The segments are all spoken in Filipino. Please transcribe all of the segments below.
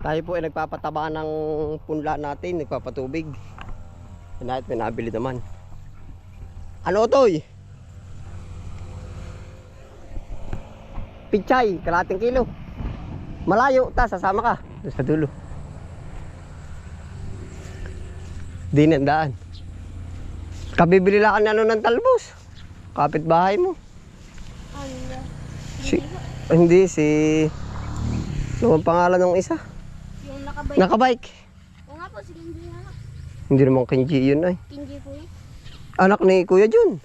Tayo po ay nagpapataba ng punla natin, nagpapatubig. Kahit may nabili naman. Ano toy? Pichay, kalating kilo. Malayo, sasama ka sa dulo. Di nandaan. Kabibili lang ka ng talbos. Kapitbahay mo. Hindi si... Ano ang pangalan ng isa? Yung nakabike. Nakabike. Oo nga po, si Kinji nga. Hindi naman Kenji yun ay. Kinji po yun. Anak ni Kuya Jun.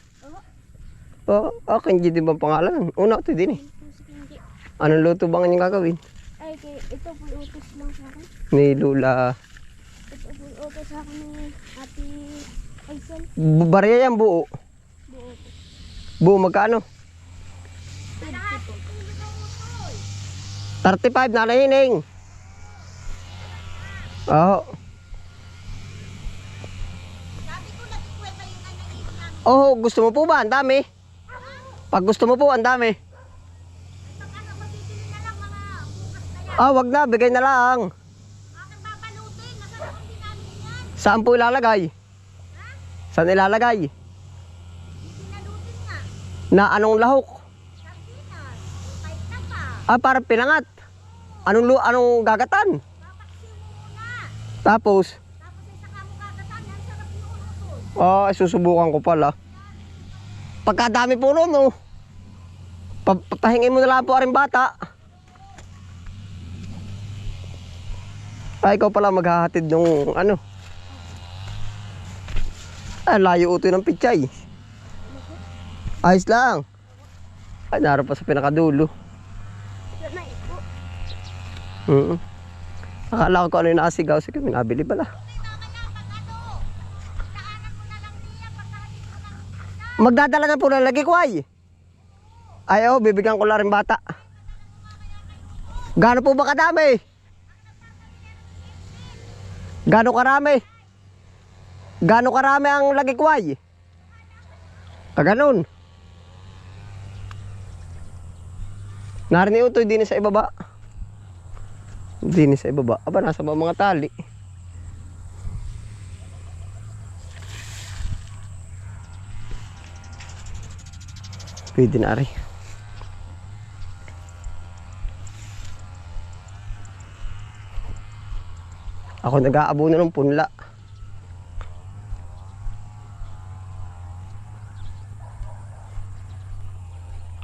Oo. Kenji din ba ang pangalan? Una ito din eh. Si Kinji. Anong luto ba kanyang gagawin? Ay, ito po yung utos lang sa akin. Ni Lula. Ito po yung utos sa akin ni Ate Aisel. Barya yan buo. Buo po. Buo magkano? 35 na nahining. Oo. Oh, gusto mo po ba? Ang dami. Pag gusto mo po, ang dami. Wag na, bigay na lang. Saan po ilalagay? Saan ilalagay? Na anong lahok? Parang pinangat. Anong gagatan? Tapos? Susubukan ko pala. Pagkadami po nun, no? Papahingin mo na lang po aring bata. Ikaw pala maghahatid nung ano. Layo utoy ng pichay. Ayos lang. Naroon pa sa pinakadulo. Akala ko ano yung nakasigaw sa kami, nabili pala. Magdadala na po na lagi ko ay. Bibigyan ko lang rin bata. Gaano po ba kadami? Gaano karami? Gaano karami ang lagi ko ay? Ganun. Narinig utoy din sa ibaba. Hindi sa ibaba. Nasa ba mga tali? Pwede na rin. Ako nag-aabuno ng punla.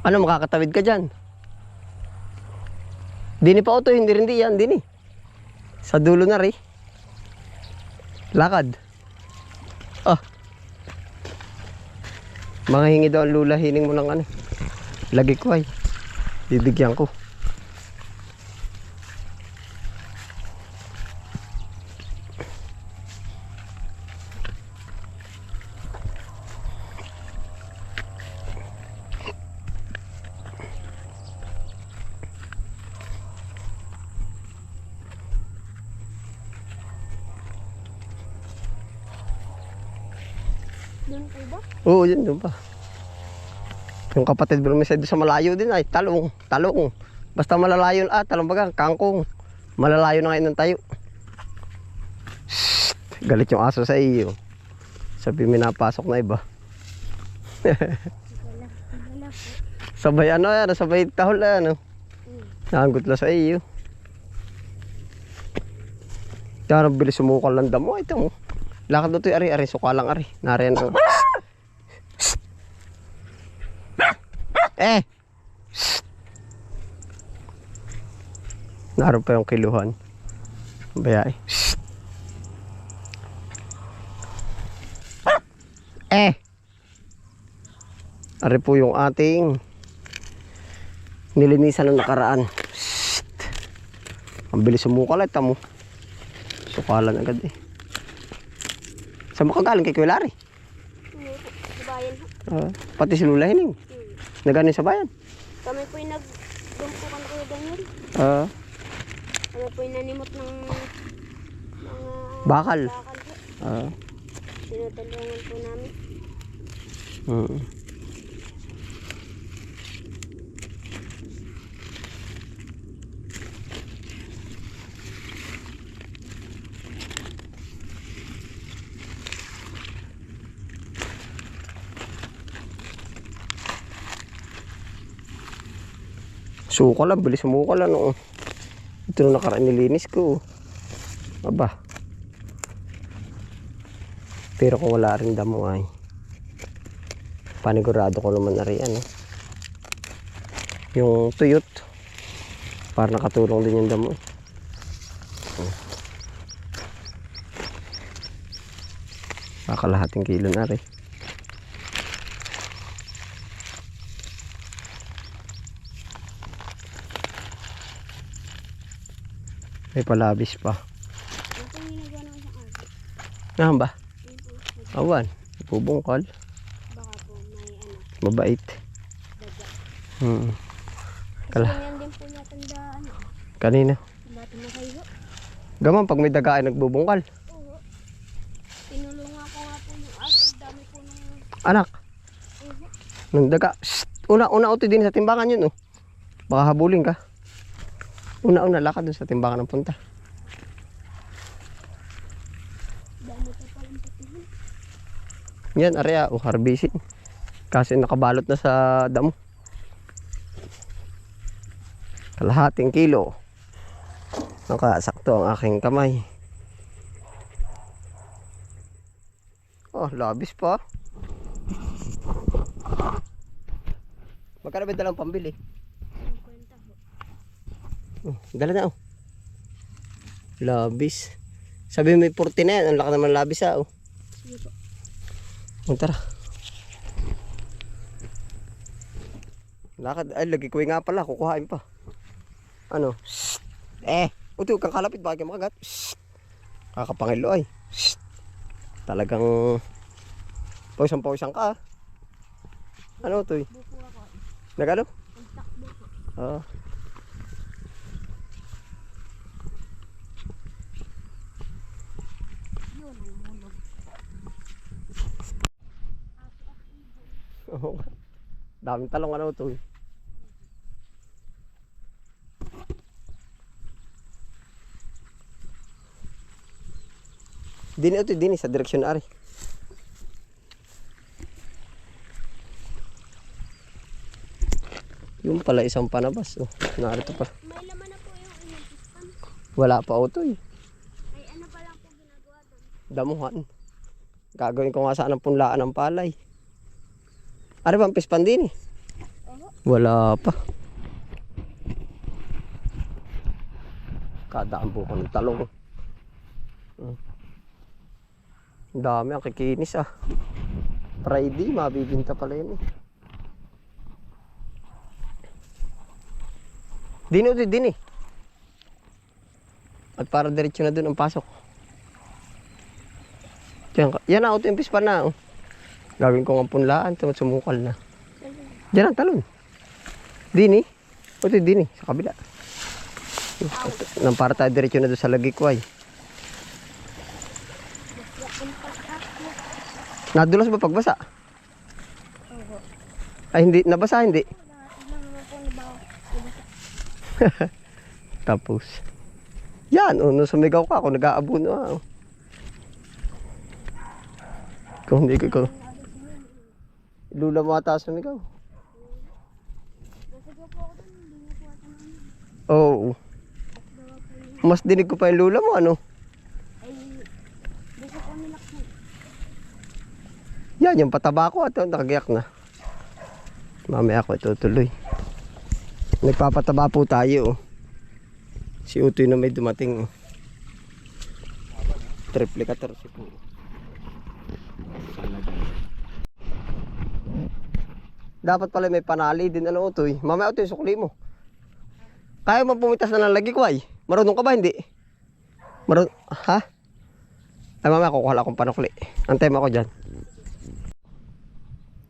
Ano, makakatawid ka dyan? Dini pa auto, hindi rin yan, dini. Sa dulo na rin. Lakad. Mga hingi daw ang lula, hining mo ng ano. Lagi ko ay. Bibigyan ko. Doon po ba? Oo, yun doon pa. Yung kapatid mo sa malayo din ay talong. Basta malalayo, talong baga, kangkong. Malalayo na ngayon ng tayo. Shhh, galit yung aso sa iyo. Sabi may napasok na iba. Sabay sabay tahol Naanggot lang sa iyo. Kaya bilis sumukal lang damo. Ito mo. Lakad na ito yung ari, sukalang ari. Nariyan ang... Naroon pa yung kiluhan. Bayay. Ari po yung ating nilinisan ng nakaraan. Ang bilis sumukal ay tamo. Sukalan agad eh. Saan mo kagaling kay Kuya Larry? Sa bayan. Pati si Lula Hining. Naganin sa bayan. Kami po yung nagdumpukan ko yung Daniel. Kami po yung nanimot ng mga bakal. po. Tinutulungan po namin. Sukal lang, bilis sumukal ano. Ito na nakaraan nilinis ko. Aba. Pero kung wala rin damo ay panigurado ko naman na rin ano. Yung tuyot. Para nakatulong din yung damo. Kalahating kilo na rin. May palabis pa. Ito yung ginagawa ng isang ate. Nahan ba? Yun po. Awan. Bubungkal. Baka po may Mabait. dadya. Kasi Kala. ganyan din po niya tanda Kanina. Bata makayo. Gaman pag may daga ay nagbubungkal. Oo. Tinulungan ko nga po yung aso. Dami po nung Anak. uho. Nung daga. Shhh! Una uto din sa timbangan yun oh. Baka habulin ka. Una lakad dun sa timbangan ng punta. Dami pa palang patihin. Yan, area o harbisin. Kasi nakabalot na sa damo. Kalahating kilo. Nakasakto ang aking kamay. Oh, labis pa. Magkano ba dalang pambili? 50 po. Dala na oh. Labis. Sabi mo may 40 na yan. Ang laki naman labis oh. Sige po. Tara. Lakad. Ay, lagi ko nga pala. Kukuhain pa. Ano? Shhh. Uto, kang kalapit. Bakit makagat? Shhh. Kakapangilo ay. Shhh. Talagang pawisang ka ah. Ano ito eh? Buko ako. Nagano? Ang takbo po. Oo. Yun ang mulog. Oo. Daming talong ano ito eh. Dini ito, dini sa direksyon ari. Yung pala isang panabas. Oh, narito pa. May laman na po yung inyong pispan. Wala pa ito eh. Ay ano pa lang po ginagawa doon. Damuhan. Gagawin ko nga sana ng punlaan ng palay. Ari bang pispan din eh? Oo. Wala pa. Kadaan po ko ng talong. Ang dami ang kikinis ah. Friday, mabibinta pala yun eh. Dini ulit, dini. At para diretso na dun ang pasok. Yan na, ito yung pispan na. Oh. Gawin ko ng punlaan, sumukal na. Diyan ang talon. Dini. Ito dini, sa kabila. Nang para tayo diretso na doon sa Lagikway. Nadulas ba pagbasa? Oo. Ay hindi, nabasa hindi. Ilang naman po nabawa. Tapos. Yan, nung sumigaw ka, ako nag-aabuno ah. Kung hindi ko, lula mo ata sumigaw. Nasigaw po ako doon. Hindi niya po ata namin. Oo. Dawa po niya. Mas dinig ko pa yung lula mo, ano? Ay, gusto po nilaksan. Yan, yung pataba ko at nakagiyak na. Mamaya ako itutuloy. Nagpapataba po tayo. Oh. Si Utoy na may dumating. Oh. Triplicator si po. Dapat pala may panali din ano Utoy. Mamaya Utoy, sukli mo. Kaya mo pumitas na ng Lagikway? Marunong ka ba hindi? Ha? Ay mamaya kukuha akong panukli. Antay mo ako dyan.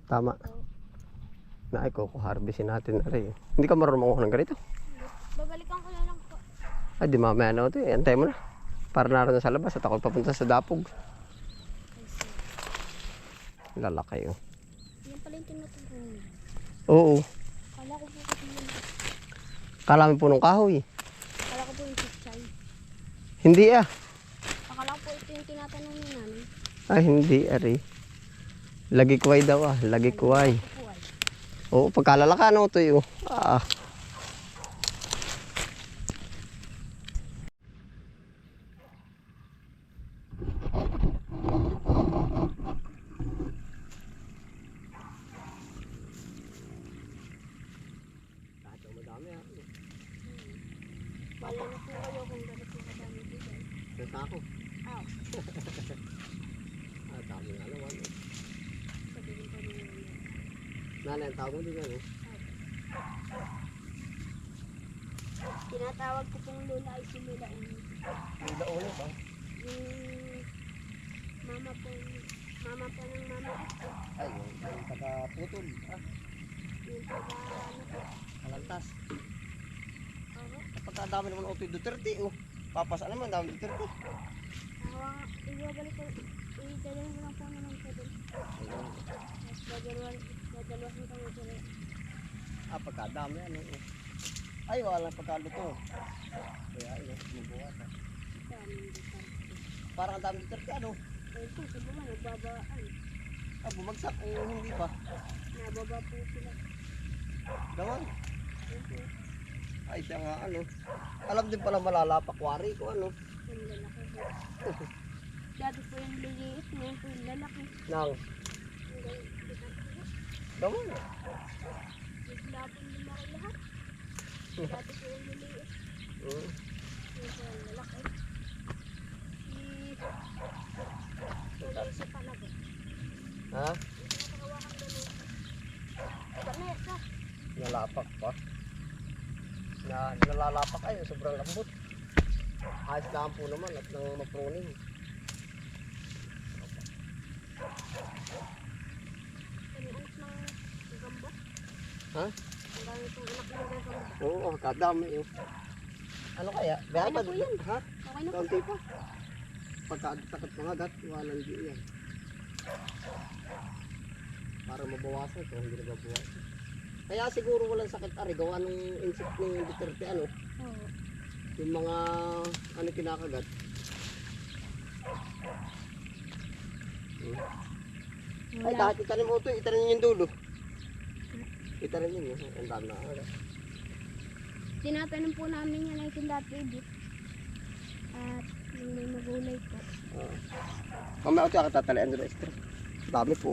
Tama. Na ay kukuharbisin natin na rin. Hindi ka marunong manguha ng ganito. Babalikan ko na lang po. Ay di mamaya na ito. Antay mo na. Para naroon sa labas at ako papunta sa dapog. Lalaki oh. Yan pala yung tinutuloy niya. Oo. Kala ko po kasi yun. Kalami po ng kahoy. Kala ko po yung chichay. Hindi ah. Akala ko po ito yung tinatanong ni nanay. Ay hindi ari. Lagikway daw ah. Lagikway. Buhay. Oo pagkalalaka no ito yun. Pala na po kayo kung gano'n po kadami dito. Nasa ako. Ah, Dami nga naman. sabihin pa rin yun. Nanay, ang tawag mo din yan eh. Tinatawag ko pong Lola ay si Lola Uni. Lula ulit ba? Yung mama po ng mama ko. Ay, yung taga-putol. Yung taga ano po. Kalantas. Oo. Kapag dami naman Otoy Duterte, oh. Papasa naman, dami Duterte. Ibabalik ko. Idalhin ko lang po naman sa doon. Ayun. Dadalwasin kami sila. Pagkadami, ano eh. Ay, wala pagkaluto. Kaya, ayun, mabuhat. Dami dito. Parang ang dami Duterte, ano? Eh po, sa buwan, nagbabaan. Bumagsak, hindi pa. Nababa po sila. Gawan. Yun po, Ay, siya nga, ano. Alam din pala malalapak wari ko, ano. yung lalaki po. Dati po yung liliit, ngayon po yung lalaki. Nang, gawan. Bigla po lumaki lahat. Dati po yung liliit, Mm. ngayon po yung lalaki. Tuloy sa palago. Ha? Yung pinakahawakan ganun. Panesa. Nalapak pa. Nalalapak ay, sobrang lambot. Ayos lang po naman at nang mapruning. Yung anak ng gamba. Ha? Ang dami pong anak ng gamba. Oo, kadami yun. Ano kaya? Okay na po yun. Ha? Okay na po. Kaunti pa. Pagkatakat mga gat, walang di yan. Para mabawasan ito, hindi na mabawasan. Kaya siguro walang sakit ari, gawa nung insect ng Duterte, ano? Oo. Yung mga, ano kinakagat. Ay, Wala. dahil itanim mo ito, itanim yung dulo. Itanim yun, ang dami na. Tinatanim po namin yan ay tindatibit. At yung may magulay po. Mamaya ito, tatalian doon na extra. Dami po.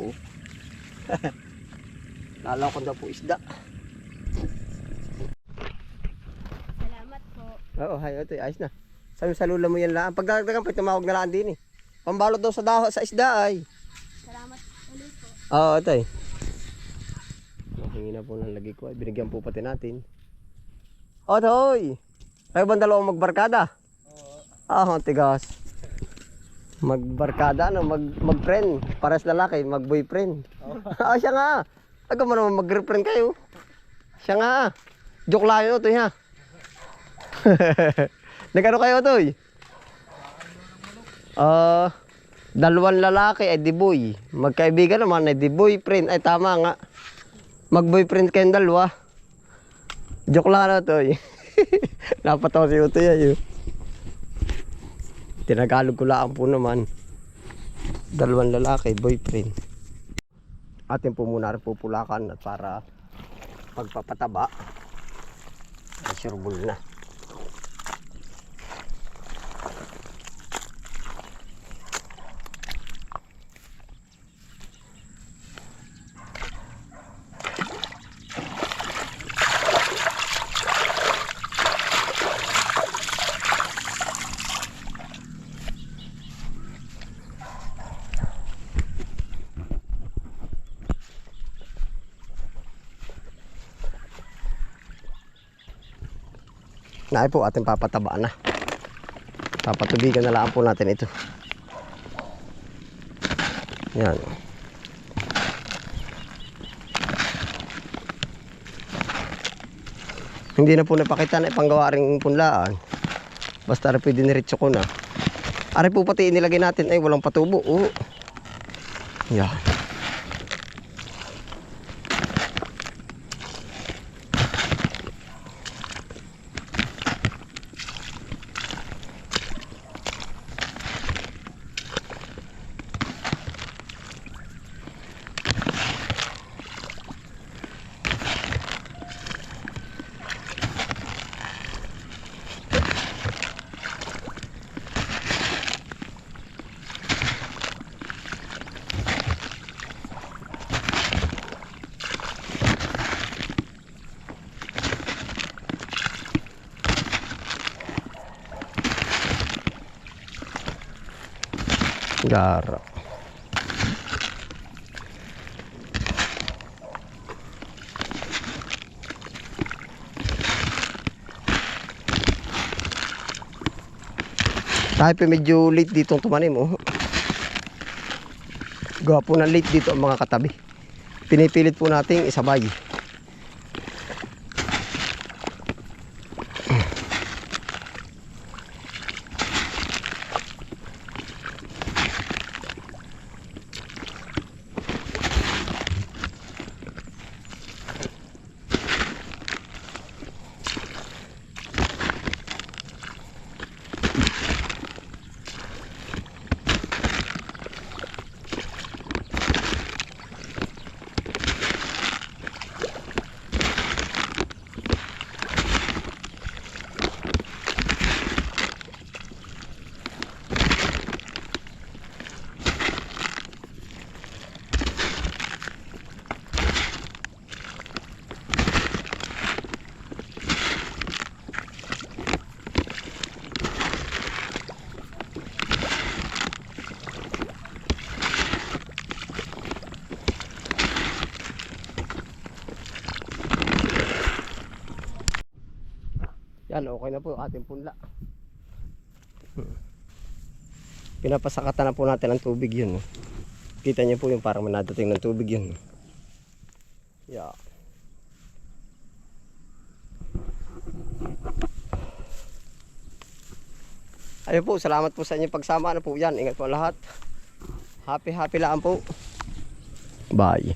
Lalaw ko daw po isda. Salamat po. Oo, hay, ito, ayos na. Sabi sa lula mo yan lang. Pagdagdagan pa, tumawag na lang din eh. Pambalot daw sa daho sa isda ay. Salamat ulit po. Oo, ito eh. Hingi na po ng lagi ko. Binigyan po pati natin. O, toy! Kayo ba dalawang magbarkada? Oo. Tigas. Magbarkada, ano? Mag-friend. Pares lalaki, mag-boyfriend. Oo, siya nga. Aga mo naman mag-girlfriend kayo. Siya nga. Joke lang yun, toy ha. Nagano kayo, toy? Dalawang lalaki ay di boy. Magkaibigan naman ay di boyfriend. Ay tama nga. Mag-boyfriend kayong dalawa. Joke lang na to eh. Napatawa si Utoy ay. Tinagalog ko lang po naman. Dalawang lalaki, boyfriend. Atin po muna rin pupulakan at para pagpapataba ay sureball na. Naay po ating papatabaan na. Papatubigan na lang po natin ito. Yan. Hindi na po napakita na ipanggawa ring punlaan. Basta rin pwede niretso ko na. Ari po pati inilagay natin ay walang patubo. Oo. Yan. Gara. Kahit pa medyo late dito tumanim, oh. Gwapo na late dito ang mga katabi. Pinipilit po nating isabay. Yan, okay na po yung ating punla. Pinapasakatan na po natin ang tubig yun. Kita niyo po yung parang manadating ng tubig yun. Yeah. Ayun po, salamat po sa inyong pagsama. Ano po yan, ingat po lahat. Happy lang po. Bye.